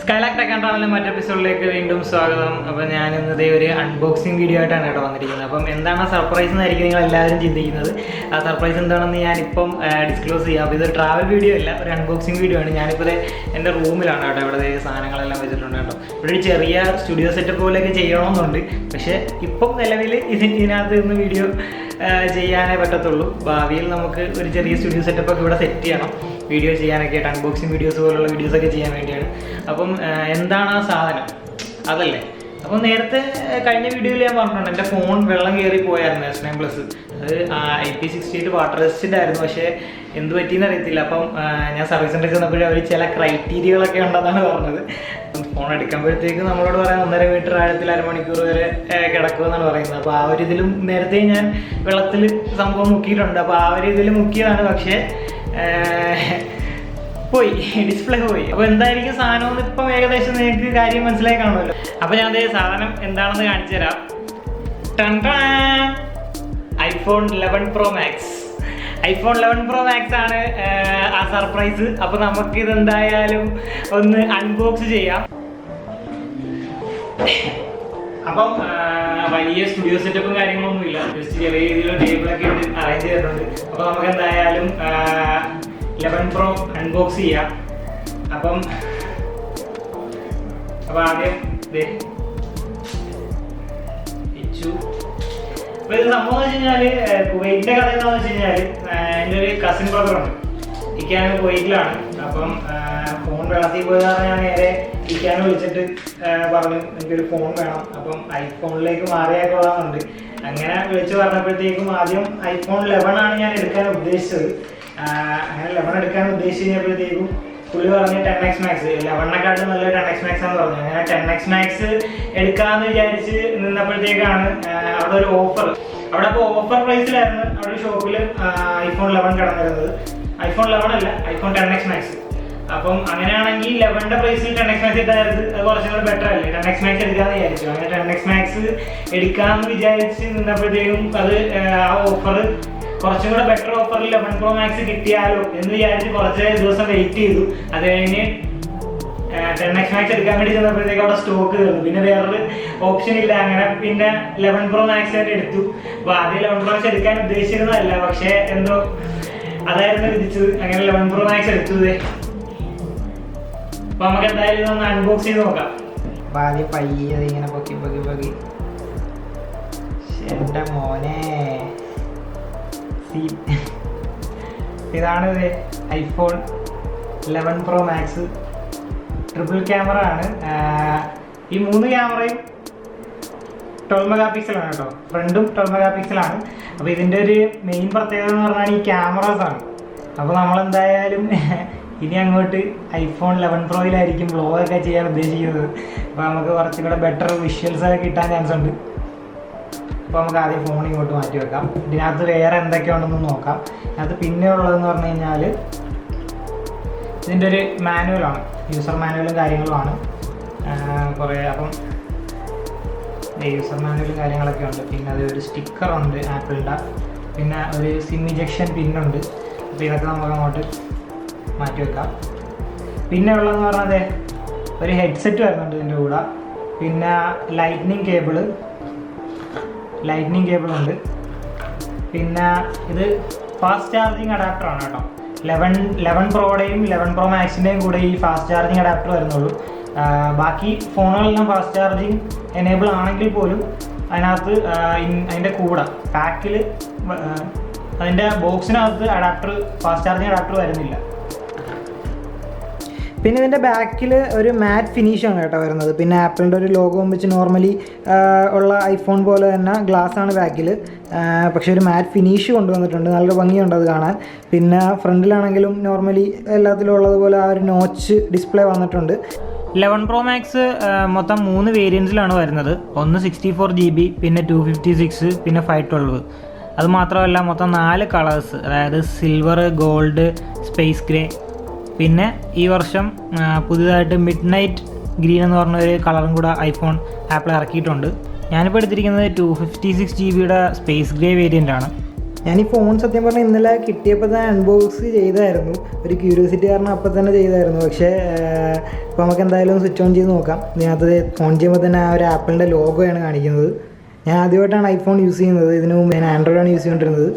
Skylark tech and ട്രാവലിലെ മറ്റൊരു എപ്പിസോഡിലേക്ക് വീണ്ടും സ്വാഗതം. അപ്പോൾ ഞാൻ ഇന്നത്തെ ഒരു അൺബോക്സിങ് വീഡിയോ ആയിട്ടാണ് ഇവിടെ വന്നിരിക്കുന്നത്. അപ്പം എന്താണ് ആ സർപ്രൈസ് എന്നായിരിക്കും നിങ്ങൾ എല്ലാവരും ചിന്തിക്കുന്നത്. ആ സർപ്രൈസ് എന്താണെന്ന് ഞാനിപ്പം ഡിസ്ക്ലോസ് ചെയ്യാം. അപ്പോൾ ഇതൊരു ട്രാവൽ വീഡിയോ അല്ല, ഒരു അൺബോക്സിങ് വീഡിയോ ആണ്. ഞാനിപ്പോൾ എൻ്റെ റൂമിലാണ് കേട്ടോ, ഇവിടെ സാധനങ്ങളെല്ലാം വെച്ചിട്ടുണ്ട് കേട്ടോ. ഇവിടെ ഒരു ചെറിയ സ്റ്റുഡിയോ സെറ്റപ്പ് പോലെയൊക്കെ ചെയ്യണമെന്നുണ്ട്. പക്ഷേ ഇപ്പം നിലവിൽ ഇതിനകത്ത് നിന്ന് വീഡിയോ ചെയ്യാനേ പറ്റത്തുള്ളൂ. ഭാവിയിൽ നമുക്ക് ഒരു ചെറിയ സ്റ്റുഡിയോ സെറ്റപ്പൊക്കെ ഇവിടെ സെറ്റ് ചെയ്യണം, വീഡിയോ ചെയ്യാനൊക്കെ ആയിട്ട്, അൺബോക്സിങ് വീഡിയോസ് പോലുള്ള വീഡിയോസൊക്കെ ചെയ്യാൻ വേണ്ടിയാണ്. അപ്പം എന്താണ് ആ സാധനം അതല്ലേ. അപ്പം നേരത്തെ കഴിഞ്ഞ വീഡിയോയിൽ ഞാൻ പറഞ്ഞിട്ടുണ്ട്, എൻ്റെ ഫോൺ വെള്ളം കയറി പോയായിരുന്നു S9+. അത് IP68 വാട്ടർ റെസിസ്റ്റൻ്റ് ആയിരുന്നു. പക്ഷേ എന്ത് പറ്റിയെന്ന് അറിയത്തില്ല. അപ്പം ഞാൻ സർവീസ് സെൻ്ററിൽ ചെന്നപ്പോഴും അവർ ചില ക്രൈറ്റീരിയകളൊക്കെ ഉണ്ടെന്നാണ് പറഞ്ഞത്. ഫോൺ എടുക്കുമ്പോഴത്തേക്ക് നമ്മളോട് പറയാൻ 1.5 മീറ്റർ ആഴത്തിൽ അരമണിക്കൂർ വരെ കിടക്കുമെന്നാണ് പറയുന്നത്. അപ്പോൾ ആ ഒരു ഇതിലും നേരത്തെ ഞാൻ വെള്ളത്തിൽ സംഭവം മുക്കിയിട്ടുണ്ട്. അപ്പോൾ ആ ഒരു ഇതിൽ മുക്കിയതാണ്. പക്ഷേ പോയി, ഡിസ്പ്ലേ പോയി. അപ്പോൾ എന്തായിരിക്കും സാധനം എന്ന് ഇപ്പം ഏകദേശം നിങ്ങൾക്ക് കാര്യം മനസ്സിലായി കാണുമല്ലോ. അപ്പോൾ ഞാൻ അതേ സാധനം എന്താണെന്ന് കാണിച്ചു തരാം. iPhone 11 Pro Max. iPhone 11 Pro Max ആണ് ആ സർപ്രൈസ്. അപ്പോൾ നമുക്കിതെന്തായാലും ഒന്ന് അൺബോക്സ് ചെയ്യാം. അപ്പം വലിയ സ്റ്റുഡിയോ സെറ്റപ്പും കാര്യങ്ങളൊന്നുമില്ല, ജസ്റ്റ് ചെറിയ രീതിയിലുള്ള ടേബിളൊക്കെ ഉണ്ട്, അറേഞ്ച് ചെയ്തിട്ടുണ്ട്. അപ്പോൾ നമുക്ക് എന്തായാലും 11 Pro അൺബോക്സ് ചെയ്യാം. അപ്പം ആദ്യം അപ്പോൾ ഇത് സംഭവം എന്ന് വെച്ച് കഴിഞ്ഞാൽ, കുവൈറ്റിൻ്റെ കഥ എന്താണെന്ന് വെച്ച് കഴിഞ്ഞാൽ, എൻ്റെ ഒരു കസിൻ ബ്രദറുണ്ട്, ഇക്കാന് കുവൈറ്റിലാണ്. അപ്പം ഫോൺ വെള്ളത്തിൽ പോയതാണ്. ഞാൻ നേരെ ഇക്കാനെ വിളിച്ചിട്ട് പറഞ്ഞു എനിക്കൊരു ഫോൺ വേണം, അപ്പം ഐഫോണിലേക്ക് മാറിയാൽ കൊള്ളാമെന്നുണ്ട്. അങ്ങനെ വിളിച്ച് പറഞ്ഞപ്പോഴത്തേക്കും ആദ്യം iPhone 11 ആണ് ഞാൻ എടുക്കാൻ ഉദ്ദേശിച്ചത്. അങ്ങനെ 11 എടുക്കാൻ ഉദ്ദേശിച്ച് കഴിഞ്ഞപ്പോഴത്തേക്കും പുള്ളി പറഞ്ഞ് 10X Max, 11നെക്കാട്ടും നല്ല 10X Max ആണെന്ന് പറഞ്ഞു. അങ്ങനെ 10X Max എടുക്കാമെന്ന് വിചാരിച്ച് നിന്നപ്പോഴത്തേക്കാണ് അവിടെ ഒരു ഓഫർ. അവിടെ അപ്പോൾ ഓഫർ പ്രൈസിലായിരുന്നു അവിടെ ഒരു ഷോപ്പിൽ iPhone 11 കിടന്നിരുന്നത്. iPhone 11 അല്ല, iPhone 10X Max. അപ്പം അങ്ങനെയാണെങ്കിൽ 11ന്റെ പ്രൈസിൽ 10X Max ഇട്ടായിരുന്നു, അത് കുറച്ചും കൂടെ ബെറ്റർ അല്ലേ. 10X Max എടുക്കാമെന്ന് വിചാരിച്ചു. അങ്ങനെ 10X Max എടുക്കാമെന്ന് വിചാരിച്ച് നിന്നപ്പോഴത്തേക്കും അത് ആ ഓഫർ കുറച്ചും കൂടെ ബെറ്റർ ഓഫറിൽ 11 Pro Max കിട്ടിയാലോ എന്ന് വിചാരിച്ച് കുറച്ച് ദിവസം വെയിറ്റ് ചെയ്തു. അത് കഴിഞ്ഞ് 10X Max എടുക്കാൻ വേണ്ടി ചെന്നപ്പോഴത്തേക്ക് അവിടെ സ്റ്റോക്ക് തീർന്നു. പിന്നെ വേറൊരു ഓപ്ഷൻ ഇല്ല. അങ്ങനെ പിന്നെ 11 Pro Max ആയിട്ട് എടുത്തു. അപ്പോൾ ആദ്യം 11 Pro Max എടുക്കാൻ ഉദ്ദേശിച്ചിരുന്നതല്ല, പക്ഷേ എന്തോ അതായിരുന്നു വിധിച്ചത്. അങ്ങനെ 11 Pro Max എടുത്തത്. അപ്പോൾ നമുക്ക് എന്തായാലും ഒന്ന് അൺബോക്സ് ചെയ്ത് നോക്കാം. അപ്പോൾ ആദ്യം പയ്യെ ഇങ്ങനെ പൊക്കി എൻ്റെ മോനെ, ഇതാണ് iPhone 11 Pro Max. Triple camera ആണ്. ഈ 3 ക്യാമറയും 12 MP ആണ് കേട്ടോ. ഫ്രണ്ടും 12 MP ആണ്. അപ്പോൾ ഇതിൻ്റെ ഒരു മെയിൻ പ്രത്യേകത എന്ന് പറഞ്ഞാൽ ഈ ക്യാമറാസ് ആണ്. അപ്പോൾ നമ്മളെന്തായാലും ഇനി അങ്ങോട്ട് iPhone 11 Proയിലായിരിക്കും വ്ളോഗൊക്കെ ചെയ്യാൻ ഉദ്ദേശിക്കുന്നത്. അപ്പോൾ നമുക്ക് കുറച്ചും കൂടെ ബെറ്റർ വിഷ്വൽസൊക്കെ കിട്ടാൻ ചാൻസ് ഉണ്ട്. അപ്പോൾ നമുക്ക് ആദ്യം ഫോൺ ഇങ്ങോട്ട് മാറ്റി വെക്കാം. ഇതിനകത്ത് വേറെ എന്തൊക്കെയുണ്ടെന്ന് നോക്കാം. ഇതിനകത്ത് പിന്നെ ഉള്ളതെന്ന് പറഞ്ഞു കഴിഞ്ഞാൽ ഇതിൻ്റെ ഒരു മാനുവലാണ്, യൂസർ മാനുവലും കാര്യങ്ങളുമാണ് കുറേ. അപ്പം യൂസർ മാനുവലും കാര്യങ്ങളൊക്കെ ഉണ്ട്. പിന്നെ അത് ഒരു സ്റ്റിക്കറുണ്ട് ആപ്പിളിൻ്റെ. പിന്നെ ഒരു സിം ഇജക്ഷൻ പിന്നുണ്ട്. അപ്പോൾ ഇതൊക്കെ നമുക്ക് അങ്ങോട്ട് മാറ്റി വെക്കാം. പിന്നെ ഉള്ളതെന്ന് പറഞ്ഞാൽ ഒരു ഹെഡ്സെറ്റ് വരുന്നുണ്ട് ഇതിൻ്റെ കൂടെ. പിന്നെ ലൈറ്റ്നിങ് കേബിളുണ്ട്. പിന്നെ ഇത് ഫാസ്റ്റ് ചാർജിങ് അഡാപ്റ്ററാണ് കേട്ടോ. 11 Proയുടെയും 11 Pro Maxൻ്റെയും കൂടെ ഈ ഫാസ്റ്റ് ചാർജിങ് അഡാപ്റ്റർ വരുന്നുള്ളൂ. ബാക്കി ഫോണുകളെല്ലാം ഫാസ്റ്റ് ചാർജിങ് എനേബിൾ ആണെങ്കിൽ പോലും അതിനകത്ത് അതിൻ്റെ കൂടെ പാക്കിൽ അതിൻ്റെ ബോക്സിനകത്ത് ഫാസ്റ്റ് ചാർജിങ് അഡാപ്റ്റർ വരുന്നില്ല. പിന്നെ ഇതിൻ്റെ ബാക്കിൽ ഒരു മാറ്റ് ഫിനിഷാണ് കേട്ടോ വരുന്നത്. പിന്നെ ആപ്പിളിൻ്റെ ഒരു ലോഗോ വെച്ച് നോർമലി ഉള്ള ഐഫോൺ പോലെ തന്നെ ഗ്ലാസ് ആണ് ബാക്കിൽ. പക്ഷേ ഒരു മാറ്റ് ഫിനിഷ് കൊണ്ടുവന്നിട്ടുണ്ട്, നല്ല ഭംഗിയുണ്ട് അത് കാണാൻ. പിന്നെ ഫ്രണ്ടിലാണെങ്കിലും നോർമലി എല്ലാത്തിലും ഉള്ളതുപോലെ ആ ഒരു നോച്ച് ഡിസ്പ്ലേ വന്നിട്ടുണ്ട്. 11 Pro Max മൊത്തം 3 വേരിയൻസിലാണ് വരുന്നത്. ഒന്ന് 64 GB, പിന്നെ 256, പിന്നെ 512. അതുമാത്രമല്ല മൊത്തം 4 കളേഴ്സ്, അതായത് സിൽവർ, ഗോൾഡ്, സ്പേസ് ഗ്രേ. പിന്നെ ഈ വർഷം പുതിയതായിട്ട് മിഡ് നൈറ്റ് ഗ്രീൻ എന്ന് പറഞ്ഞൊരു കളറും കൂടെ ആപ്പിൾ ഇറക്കിയിട്ടുണ്ട്. ഞാനിപ്പോൾ എടുത്തിരിക്കുന്നത് 256 GB സ്പേസ് ഗ്രേ വേരിയൻ്റ് ആണ്. ഞാൻ ഈ ഫോൺ സത്യം പറഞ്ഞാൽ ഇന്നലെ കിട്ടിയപ്പോൾ തന്നെ അൺബോക്സ് ചെയ്തായിരുന്നു, ഒരു ക്യൂരിയോസിറ്റി കാരണം അപ്പം തന്നെ ചെയ്തായിരുന്നു. പക്ഷേ ഇപ്പോൾ നമുക്ക് എന്തായാലും സ്വിച്ച് ഓൺ ചെയ്ത് നോക്കാം. ഇതിനകത്ത് ഓൺ ചെയ്യുമ്പോൾ തന്നെ ആ ഒരു ആപ്പിളിൻ്റെ ലോഗോയാണ് കാണിക്കുന്നത്. ഞാൻ ആദ്യമായിട്ടാണ് ഐഫോൺ യൂസ് ചെയ്യുന്നത്, ഇതിനു മുമ്പ് ഞാൻ ആൻഡ്രോയിഡാണ് യൂസ് ചെയ്തുകൊണ്ടിരുന്നത്.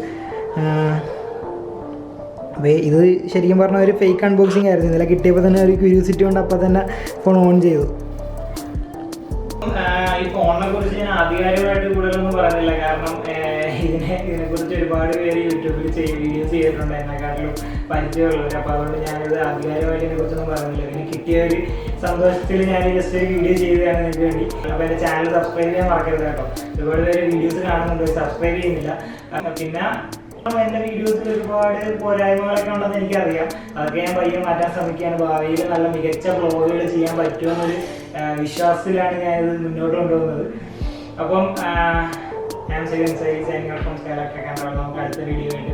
അപ്പോൾ ഇത് ശരിക്കും പറഞ്ഞാൽ ഒരു ഫേക്ക് അൺബോക്സിങ് ആയിരുന്നു. ഇന്നലെ കിട്ടിയപ്പോൾ തന്നെ ഒരു ക്യൂരിയോസിറ്റി കൊണ്ട് അപ്പം തന്നെ ഫോൺ ഓൺ ചെയ്തു. ഈ ഫോണിനെ കുറിച്ച് ഞാൻ ആധികാരികമായിട്ട് കൂടുതലൊന്നും പറയുന്നില്ല, കാരണം ഇതിനെക്കുറിച്ച് ഒരുപാട് പേര് യൂട്യൂബിൽ വീഡിയോസ് ചെയ്തിട്ടുണ്ട് എന്നെക്കാട്ടിലും പരിചയമുള്ളവർ. അപ്പോൾ അതുകൊണ്ട് ഞാനിത് ആധികാരികമായിട്ട് ഇതിനെക്കുറിച്ചൊന്നും പറയുന്നില്ല. ഇതിന് കിട്ടിയ ഒരു സന്തോഷത്തിൽ ഞാൻ ജസ്റ്റ് ഒരു വീഡിയോ ചെയ്തതാണ് നിങ്ങൾക്ക് വേണ്ടി. അപ്പോൾ എൻ്റെ ചാനൽ സബ്സ്ക്രൈബ് ചെയ്യാൻ മറക്കരുത് കേട്ടോ. ഒരുപാട് പേര് വീഡിയോസ് കാണുന്നുണ്ട്, സബ്സ്ക്രൈബ് ചെയ്യുന്നില്ല. പിന്നെ എൻ്റെ വീഡിയോസിൽ ഒരുപാട് പോരായ്മകളൊക്കെ ഉണ്ടെന്ന് എനിക്കറിയാം. അതൊക്കെ ഞാൻ പയ്യെ മാറ്റാൻ ശ്രമിക്കുകയാണ്. ഭാവിയിൽ നല്ല മികച്ച വ്ളോഗുകൾ ചെയ്യാൻ പറ്റുമെന്നൊരു വിശ്വാസത്തിലാണ് ഞാനിത് മുന്നോട്ട് കൊണ്ടുപോകുന്നത്. അപ്പം ഞാൻ നമുക്ക് അടുത്ത വീഡിയോ ആയിട്ട്